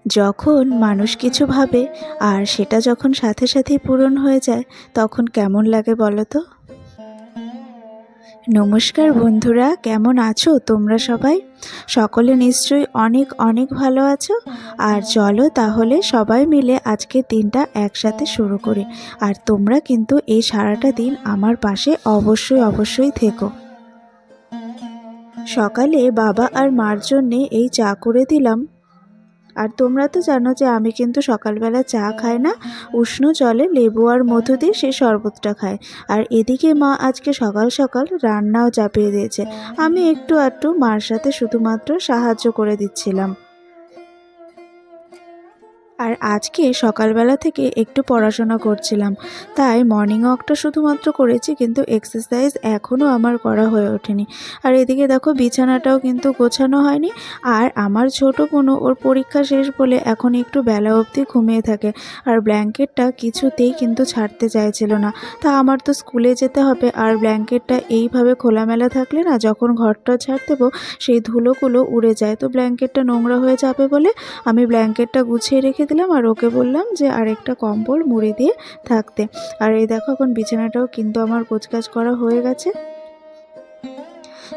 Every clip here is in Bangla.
যখন মানুষ কিছু ভাবে আর সেটা যখন সাথে সাথেই পূরণ হয়ে যায় তখন কেমন লাগে বলো তো। নমস্কার বন্ধুরা, কেমন আছো তোমরা সবাই? সকলে নিশ্চয়ই অনেক অনেক ভালো আছো। আর চলো তাহলে সবাই মিলে আজকের দিনটা একসাথে শুরু করি। আর তোমরা কিন্তু এই সারাটা দিন আমার পাশে অবশ্যই অবশ্যই থেকো। সকালে বাবা আর মার জন্যে এই চা করে দিলাম। আর তোমরা তো জানো যে আমি কিন্তু সকালবেলা চা খাই না, উষ্ণ জলে লেবু আর মধু দিয়ে সেই শরবতটা খাই। আর এদিকে মা আজকে সকাল সকাল রান্নাও চাপিয়ে দিয়েছে। আমি একটু আধটু মার সাথে শুধুমাত্র সাহায্য করে দিচ্ছিলাম। আর আজকে সকালবেলা থেকে একটু পড়াশোনা করছিলাম, তাই মর্নিং ওয়াকটা শুধুমাত্র করেছি, কিন্তু এক্সারসাইজ এখনও আমার করা হয়ে ওঠেনি। আর এদিকে দেখো বিছানাটাও কিন্তু গোছানো হয়নি। আর আমার ছোট বোনও ওর পরীক্ষা শেষ বলে এখন একটু বেলা অবধি ঘুমিয়ে থাকে। আর ব্ল্যাঙ্কেটটা কিছুতেই কিন্তু ছাড়তে চাইছিল না। তা আমার তো স্কুলে যেতে হবে, আর ব্ল্যাঙ্কেটটা এইভাবে খোলামেলা থাকলে না, যখন ঘরটা ঝাড় দেবো সেই ধুলোগুলো উড়ে যায়, তো ব্ল্যাঙ্কেটটা নোংরা হয়ে যাবে বলে আমি ব্ল্যাঙ্কেটটা গুছিয়ে রেখে দিলাম। আর ওকে বললাম যে আরেকটা কম্বল মুড়ি দিয়ে থাকতে। আর এই দেখো এখন বিছানাটাও কিন্তু আমার গোছগাছ করা হয়ে গেছে।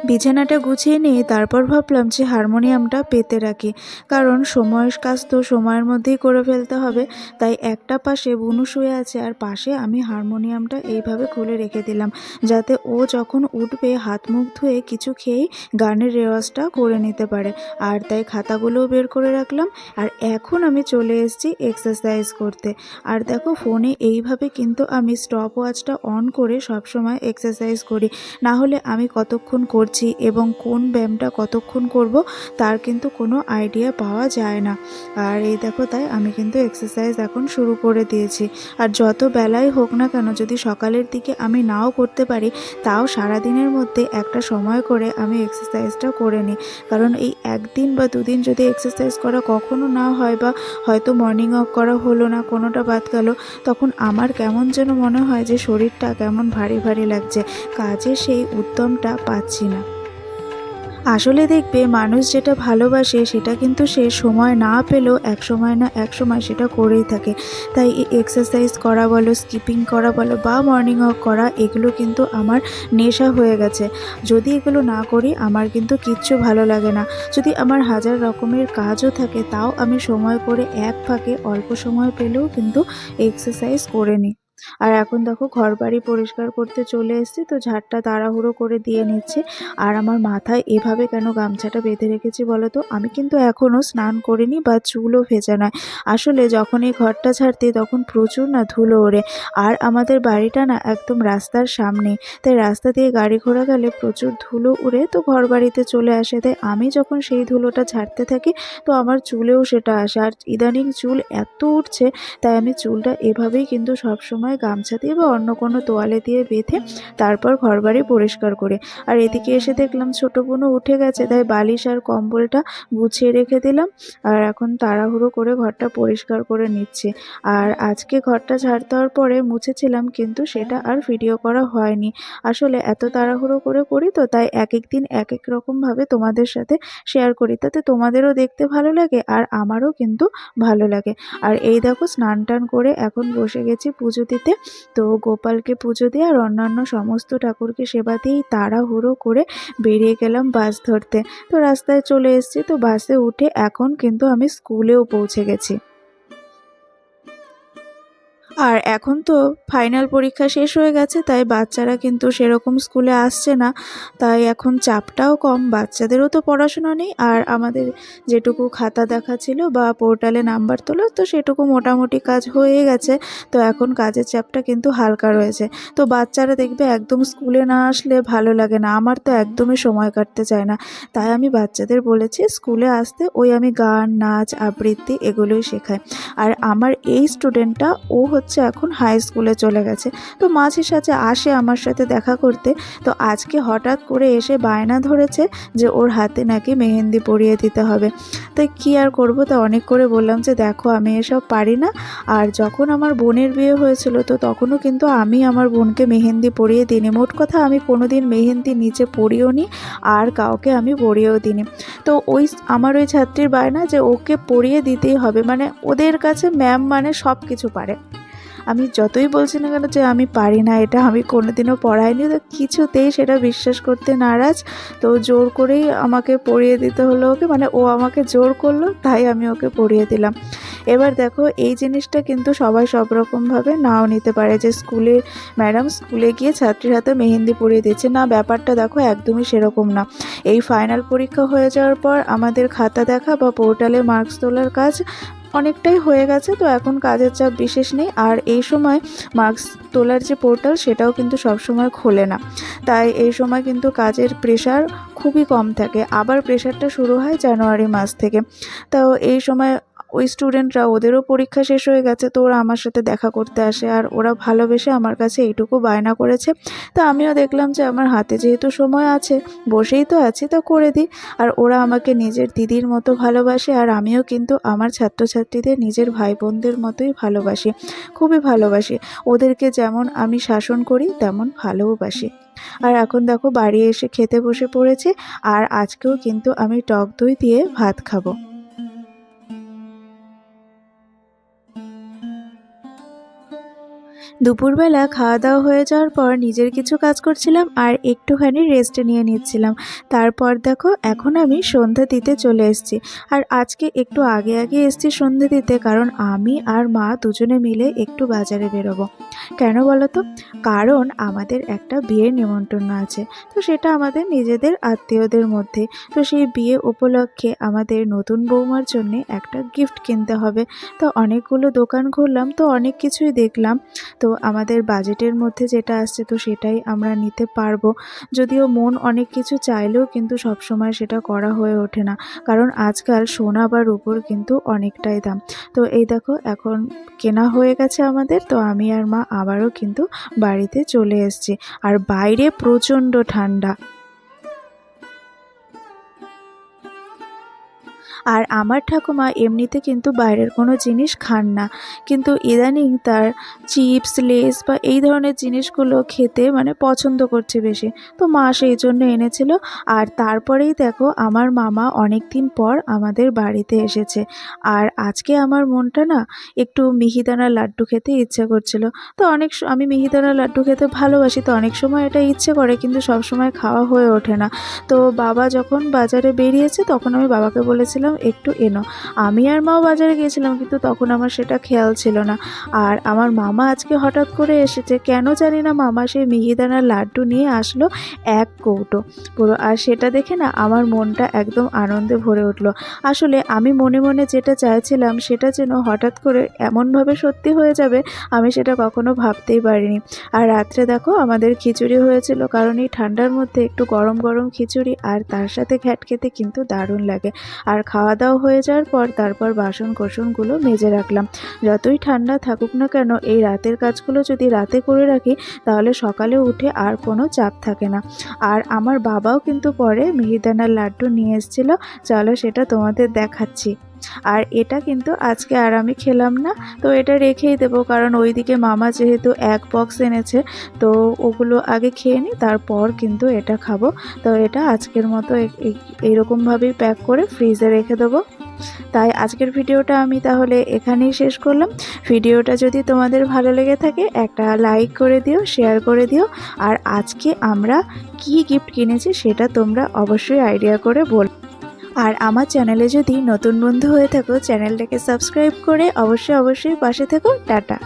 বিছানাটা গুছিয়ে নিয়ে তারপর ভাবলাম যে হারমোনিয়ামটা পেতে রাখি, কারণ সময়ের কাজ তো সময়ের মধ্যেই করে ফেলতে হবে। তাই একটা পাশে বুনু শুয়ে আছে আর পাশে আমি হারমোনিয়ামটা এইভাবে খুলে রেখে দিলাম, যাতে ও যখন উঠবে হাত মুখ ধুয়ে কিছু খেয়েই গানের রেওয়াজটা করে নিতে পারে। আর তাই খাতাগুলোও বের করে রাখলাম। আর এখন আমি চলে এসেছি এক্সারসাইজ করতে। আর দেখো ফোনে এইভাবে কিন্তু আমি স্টপ ওয়াচটা অন করে সবসময় এক্সারসাইজ করি, না হলে আমি কতক্ষণ করছি এবং কোন ব্যায়ামটা কতক্ষণ করব তার কিন্তু কোনো আইডিয়া পাওয়া যায় না। আর এই দেখো তাই আমি কিন্তু এক্সারসাইজ এখন শুরু করে দিয়েছি। আর যত বেলাই হোক না কেন, যদি সকালের দিকে আমি নাও করতে পারি, তাও সারাদিনের মধ্যে একটা সময় করে আমি এক্সারসাইজটা করে নিই। কারণ এই একদিন বা দুদিন যদি এক্সারসাইজ করা কখনো না হয়, বা হয়তো মর্নিং ওয়াক করা হলো না, কোনোটা বাদ গেল, তখন আমার কেমন যেন মনে হয় যে শরীরটা কেমন ভারী ভারী লাগছে, কাজে সেই উদ্যমটা পাচ্ছি না। আসলে দেখবে মানুষ যেটা ভালোবাসে সেটা কিন্তু সে সময় না পেলেও এক সময় না এক সময় সেটা করেই থাকে। তাই এই এক্সারসাইজ করা বলো, স্কিপিং করা বলো, বা মর্নিং ওয়াক করা, এগুলো কিন্তু আমার নেশা হয়ে গেছে। যদি এগুলো না করি আমার কিন্তু কিচ্ছু ভালো লাগে না। যদি আমার হাজার রকমের কাজও থাকে, তাও আমি সময় করে এক ফাঁকে অল্প সময় পেলেও কিন্তু এক্সারসাইজ করে নিই। আর এখন দেখো ঘরবাড়ি পরিষ্কার করতে চলে এসেছি, তো ঝাড়টা তাড়াহুড়ো করে দিয়ে নিচ্ছি। আর আমার মাথায় এভাবে কেন গামছাটা বেঁধে রেখেছি বলো তো? আমি কিন্তু এখনও স্নান করিনি বা চুলও ভেজা নয়। আসলে যখন এই ঘরটা ঝাড়তি তখন প্রচুর না ধুলো ওড়ে। আর আমাদের বাড়িটা না একদম রাস্তার সামনে, তাই রাস্তা দিয়ে গাড়ি ঘোড়া গেলে প্রচুর ধুলো উড়ে তো ঘরবাড়িতে চলে আসে। তাই আমি যখন সেই ধুলোটা ঝাড়তে থাকি, তো আমার চুলেও সেটা আসে। আর ইদানিং চুল এত উঠছে, তাই আমি চুলটা এভাবেই কিন্তু সবসময় গামছা দিয়ে বা অন্য কোনো তোয়ালে দিয়ে বেঁধে তারপর ঘরবাড়ি পরিষ্কার করি। আর এদিকে এসে দেখলাম ছোট বোনও উঠে গেছে, তাই বালিশ আর কম্বলটা গুছিয়ে রেখে দিলাম। আর এখন তাড়াহুড়ো করে ঘরটা পরিষ্কার করে নিচ্ছি। আর আজকে ঘরটা ঝাড় দেওয়ার পরে মুছেছিলাম, কিন্তু সেটা আর ভিডিও করা হয়নি। আসলে এত তাড়াহুড়ো করে করি, তো তাই এক এক দিন এক এক রকমভাবে তোমাদের সাথে শেয়ার করি, তাতে তোমাদেরও দেখতে ভালো লাগে আর আমারও কিন্তু ভালো লাগে। আর এই দেখো স্নান টান করে এখন বসে গেছি পুজো দিতে। তো গোপালকে পুজো দিয়ে আর অন্যান্য সমস্ত ঠাকুরকে সেবা দিয়েই তাড়াহুড়ো করে বেরিয়ে গেলাম বাস ধরতে। তো রাস্তায় চলে এসেছি, তো বাসে উঠে এখন কিন্তু আমি স্কুলেও পৌঁছে গেছি। আর এখন তো ফাইনাল পরীক্ষা শেষ হয়ে গেছে, তাই বাচ্চারা কিন্তু সেরকম স্কুলে আসছে না। তাই এখন চাপটাও কম, বাচ্চাদেরও তো পড়াশোনা নেই। আর আমাদের যেটুকু খাতা দেখা ছিল বা পোর্টালে নাম্বার তোলা, তো সেটুকু মোটামুটি কাজ হয়ে গেছে। তো এখন কাজের চাপটা কিন্তু হালকা রয়েছে। তো বাচ্চারা দেখবে একদম স্কুলে না আসলে ভালো লাগে না, আমার তো একদমই সময় কাটতে চায় না। তাই আমি বাচ্চাদের বলেছি স্কুলে আসতে, ওই আমি গান নাচ আবৃত্তি এগুলোই শেখাই। আর আমার এই স্টুডেন্টটা, ও হচ্ছে হচ্ছে এখন হাই স্কুলে চলে গেছে। তো মাঝে সাঝে আসে আমার সাথে দেখা করতে। তো আজকে হঠাৎ করে এসে বায়না ধরেছে যে ওর হাতে নাকি মেহেন্দি পরিয়ে দিতে হবে। তো কী আর করবো, তা অনেক করে বললাম যে দেখো আমি এসব পারি না। আর যখন আমার বোনের বিয়ে হয়েছিল তো তখনও কিন্তু আমি আমার বোনকে মেহেন্দি পরিয়ে দিইনি। মোট কথা আমি কোনোদিন মেহেন্দি নিচে পরিও নি আর কাউকে আমি পরিয়েও দিইনি। তো আমার ওই ছাত্রীর বায়না যে ওকে পরিয়ে দিতেই হবে, মানে ওদের কাছে ম্যাম মানে সব কিছু পারে। আমি যতই বলছি না কেন যে আমি পারি না, এটা আমি কোনোদিনও পড়াইনি, তো কিছুতেই সেটা বিশ্বাস করতে নারাজ। তো জোর করেই আমাকে পড়িয়ে দিতে হলো ওকে, মানে ও আমাকে জোর করলো তাই আমি ওকে পড়িয়ে দিলাম। এবার দেখো এই জিনিসটা কিন্তু সবাই সব রকমভাবে নাও নিতে পারে যে ম্যাডাম স্কুলে গিয়ে ছাত্রীর হাতে মেহেন্দি পরিয়ে দিচ্ছে না, ব্যাপারটা দেখো একদমই সেরকম না। এই ফাইনাল পরীক্ষা হয়ে যাওয়ার পর আমাদের খাতা দেখা বা পোর্টালে মার্কস তোলার কাজ অনেকটাই হয়ে গেছে। তো এখন কাজের চাপ বিশেষ নেই। আর এই সময় মার্কস তোলার যে পোর্টাল সেটাও কিন্তু সব সময় খোলে না, তাই এই সময় কিন্তু কাজের প্রেশার খুবই কম থাকে। আবার প্রেশারটা শুরু হয় জানুয়ারি মাস থেকে। তো এই সময় ওই স্টুডেন্টরা, ওদেরও পরীক্ষা শেষ হয়ে গেছে, তো ওরা আমার সাথে দেখা করতে আসে আর ওরা ভালোবেসে আমার কাছে এইটুকু বায়না করেছে। তো আমিও দেখলাম যে আমার হাতে যেহেতু সময় আছে, বসেই তো আছি, তো করে দিই। আর ওরা আমাকে নিজের দিদির মতো ভালোবাসে আর আমিও কিন্তু আমার ছাত্রছাত্রীদের নিজের ভাই বোনদের মতোই ভালোবাসি, খুবই ভালোবাসি। ওদেরকে যেমন আমি শাসন করি তেমন ভালোবাসি। আর এখন দেখো বাড়ি এসে খেতে বসে পড়েছি। আর আজকেও কিন্তু আমি টক দই দিয়ে ভাত খাবো। দুপুরবেলা খাওয়া দাওয়া হয়ে যাওয়ার পর নিজের কিছু কাজ করছিলাম আর একটুখানি রেস্ট নিয়ে নিচ্ছিলাম। তারপর দেখো এখন আমি সন্ধ্যা দিতে চলে এসেছি। আর আজকে একটু আগে এসেছি সন্ধ্যা দিতে, কারণ আমি আর মা দুজনে মিলে একটু বাজারে বেরোবো। কেন বলো তো? কারণ আমাদের একটা বিয়ের নেমন্তন্ন আছে, তো সেটা আমাদের নিজেদের আত্মীয়দের মধ্যে। তো সেই বিয়ে উপলক্ষে আমাদের নতুন বৌমার জন্য একটা গিফট কিনতে হবে। তো অনেকগুলো দোকান ঘুরলাম, তো অনেক কিছুই দেখলাম। তো আমাদের বাজেটের মধ্যে যেটা আসছে তো সেটাই আমরা নিতে পারবো। যদিও মন অনেক কিছু চাইলেও কিন্তু সবসময় সেটা করা হয়ে ওঠে না, কারণ আজকাল সোনা বা রূপোর কিন্তু অনেকটাই দাম। তো এই দেখো এখন কেনা হয়ে গেছে আমাদের। তো আমি আর মা আবারও কিন্তু বাড়িতে চলে এসেছি। আর বাইরে প্রচণ্ড ঠান্ডা। আর আমার ঠাকুমা এমনিতে কিন্তু বাইরের কোনো জিনিস খান না, কিন্তু ইদানিং তার চিপস লেস বা এই ধরনের জিনিসগুলো খেতে মানে পছন্দ করছে বেশি। তো মা সেই জন্য এনেছিল। আর তারপরেই দেখো আমার মামা অনেক দিন পর আমাদের বাড়িতে এসেছে। আর আজকে আমার মনটা না একটু মিহিদানা লাড্ডু খেতে ইচ্ছে করছিল। তো আমি মিহিদানা লাড্ডু খেতে ভালোবাসি, তো অনেক সময় এটা ইচ্ছে করে কিন্তু সব সময় খাওয়া হয়ে ওঠে না। তো বাবা যখন বাজারে বেরিয়েছে তখন আমি বাবাকে বলেছিলাম একটু এনো। আমি আর মাও বাজারে গিয়েছিলাম কিন্তু তখন আমার সেটা খেয়াল ছিল না। আর আমার মামা আজকে হঠাৎ করে এসেছে, কেন জানি না মামা সেই মিহিদানার লাড্ডু নিয়ে আসলো 1 কৌটো পুরো। আর সেটা দেখে না আমার মনটা একদম আনন্দে ভরে উঠলো। আসলে আমি মনে মনে যেটা চাইছিলাম সেটা যেন হঠাৎ করে এমনভাবে সত্যি হয়ে যাবে আমি সেটা কখনো ভাবতেই পারিনি। আর রাত্রে দেখো আমাদের খিচুড়ি হয়েছিল, কারণ এই ঠান্ডার মধ্যে একটু গরম গরম খিচুড়ি আর তার সাথে ঘ্যাট খেতে কিন্তু দারুণ লাগে। আর খাওয়া দাওয়া হয়ে যাওয়ার পর তারপর বাসন কোসনগুলো মেজে রাখলাম। যতই ঠান্ডা থাকুক না কেন এই রাতের কাজগুলো যদি রাতে করে রাখি তাহলে সকালে উঠে আর কোনো চাপ থাকে না। আর আমার বাবাও কিন্তু পরে মিহিদানার লাড্ডু নিয়ে এসেছিলো, চলো সেটা তোমাদের দেখাচ্ছি। আর এটা কিন্তু আজকে আর আমি খেলাম না, তো এটা রেখেই দেবো, কারণ ওইদিকে মামা যেহেতু 1 বক্স এনেছে তো ওগুলো আগে খেয়ে নিই, তারপর কিন্তু এটা খাবো। তো এটা আজকের মতো এইরকমভাবেই প্যাক করে ফ্রিজে রেখে দেবো। তাই আজকের ভিডিওটা আমি তাহলে এখানেই শেষ করলাম। ভিডিওটা যদি তোমাদের ভালো লেগে থাকে একটা লাইক করে দিও, শেয়ার করে দিও। আর আজকে আমরা কি গিফট কিনেছি সেটা তোমরা অবশ্যই আইডিয়া করে বলো। আর আমার চ্যানেলে যদি নতুন বন্ধু হয়ে থাকো চ্যানেলটাকে সাবস্ক্রাইব করে অবশ্যই পাশে থেকো। টাটা।